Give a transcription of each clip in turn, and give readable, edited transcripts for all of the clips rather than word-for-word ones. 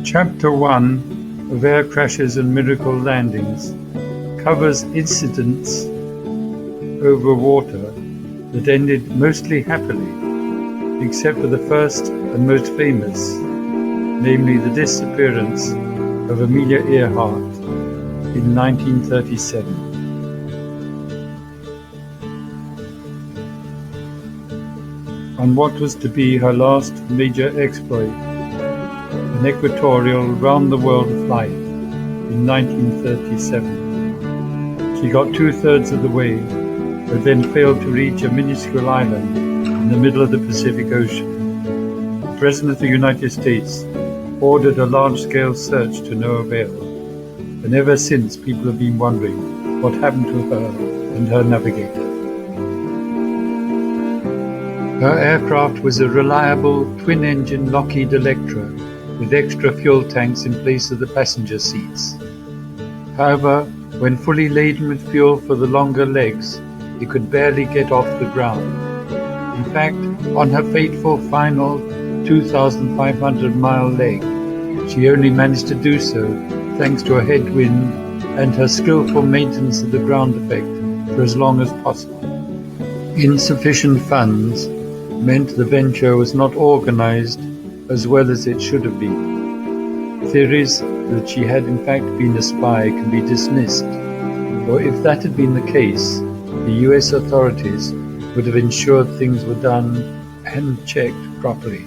Chapter 1 of Air Crashes and Miracle Landings covers incidents over water that ended mostly happily, except for the first and most famous, namely the disappearance of Amelia Earhart in 1937. On what was to be her last major exploit, an equatorial round-the-world flight in 1937. She got two-thirds of the way, but then failed to reach a minuscule island in the middle of the Pacific Ocean. The President of the United States ordered a large-scale search to no avail, and ever since people have been wondering what happened to her and her navigator. Her aircraft was a reliable twin-engine Lockheed Electra with extra fuel tanks in place of the passenger seats. However, when fully laden with fuel for the longer legs, it could barely get off the ground. In fact, on her fateful final 2,500-mile leg, she only managed to do so thanks to a headwind and her skillful maintenance of the ground effect for as long as possible. Insufficient funds meant the venture was not organized as well as it should have been. Theories that she had in fact been a spy can be dismissed, or if that had been the case, the US authorities would have ensured things were done and checked properly,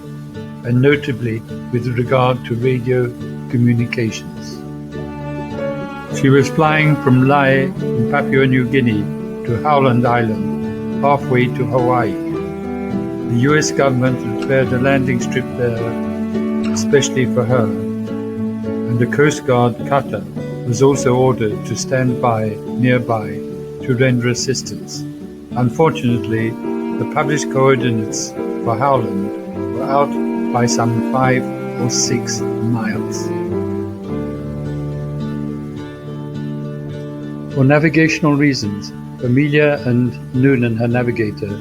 and notably with regard to radio communications. She was flying from Lae in Papua New Guinea to Howland Island, halfway to Hawaii. The US government had prepared a landing strip there especially for her, and a Coast Guard cutter was also ordered to stand by nearby to render assistance. Unfortunately, the published coordinates for Howland were out by some 5 or 6 miles. For navigational reasons, Amelia and Noonan, her navigator,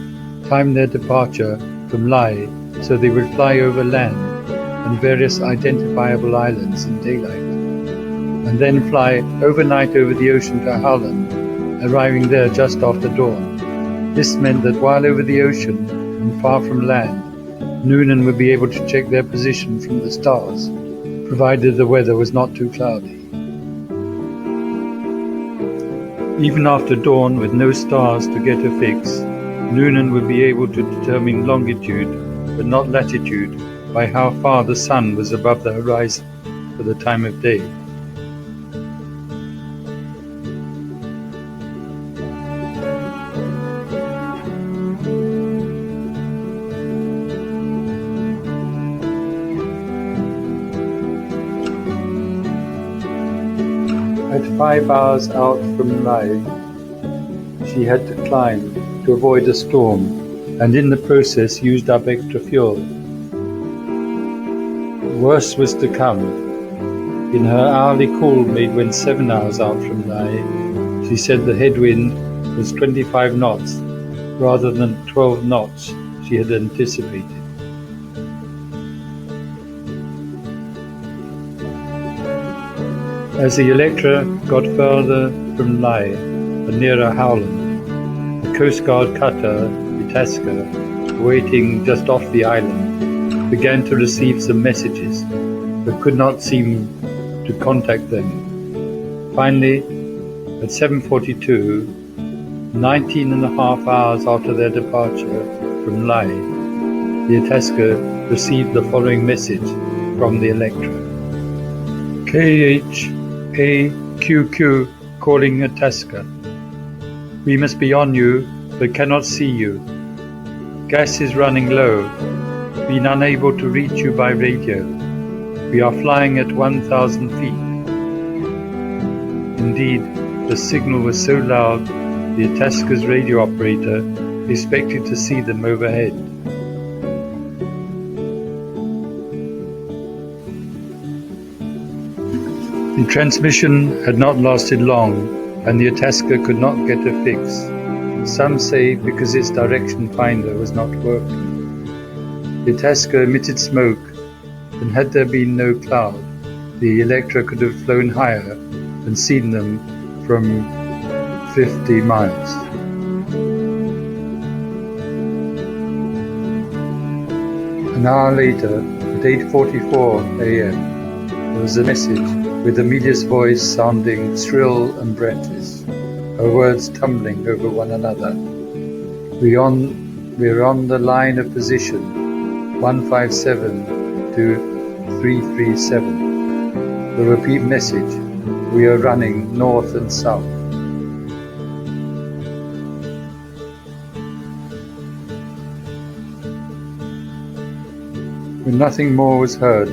timed their departure from Lae so they would fly over land and various identifiable islands in daylight, and then fly overnight over the ocean to Howland, arriving there just after dawn. This meant that while over the ocean and far from land, Noonan would be able to check their position from the stars, provided the weather was not too cloudy. Even after dawn, with no stars to get a fix, Noonan would be able to determine longitude, but not latitude, by how far the sun was above the horizon for the time of day. At 5 hours out from Lae, she had to climb to avoid a storm, and in the process used up extra fuel. Worse was to come. In her hourly call made when 7 hours out from Lae, she said the headwind was 25 knots rather than 12 knots she had anticipated. As the Electra got further from Lae and nearer Howland, the Coast Guard cutter, Itasca, waiting just off the island, began to receive some messages, but could not seem to contact them. Finally, at 7:42, 19 and a half hours after their departure from Lae, the Itasca received the following message from the Electra. KHAQQ calling Itasca. We must be on you, but cannot see you. Gas is running low. Been unable to reach you by radio. We are flying at 1,000 feet. Indeed, the signal was so loud, the Itasca's radio operator expected to see them overhead. The transmission had not lasted long, and the Itasca could not get a fix. Some say because its direction finder was not working. The Itasca emitted smoke, and had there been no cloud, the Electra could have flown higher and seen them from 50 miles. An hour later, at 8:44 a.m., there was a message with Amelia's voice sounding shrill and breathless, her words tumbling over one another. We're on the line of position 157 to 337. The repeat message, we are running north and south. When nothing more was heard,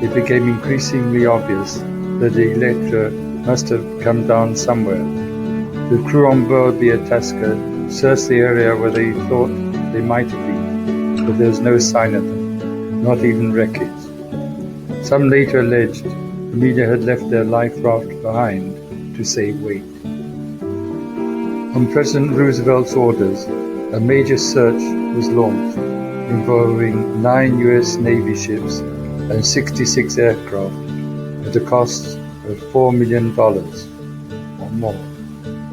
it became increasingly obvious that the Electra must have come down somewhere. The crew on board the Itasca searched the area where they thought they might have been, but there was no sign of them, not even wreckage. Some later alleged Amelia had left their life raft behind to save weight. On President Roosevelt's orders, a major search was launched, involving 9 U.S. Navy ships and 66 aircraft at a cost of $4 million or more.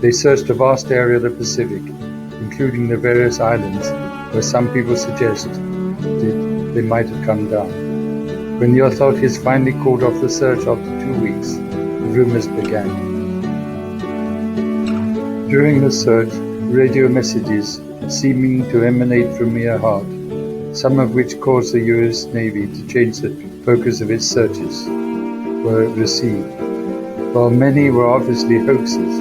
They searched a vast area of the Pacific, including the various islands where some people suggested they might have come down. When the authorities finally called off the search after 2 weeks, the rumors began. During the search, radio messages seeming to emanate from Earhart, some of which caused the U.S. Navy to change the focus of its searches, were received. While many were obviously hoaxes,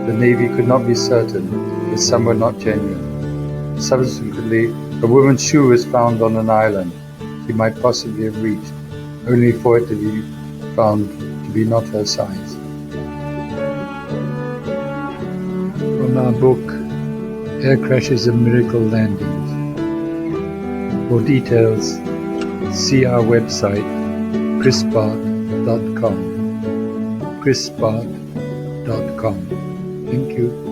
the Navy could not be certain that some were not genuine. Subsequently, a woman's shoe was found on an island she might possibly have reached, only for it to be found to be not her size. From our book, Air Crashes and Miracle Landings. For details, see our website, chrisbart.com. chrisbart.com. Thank you.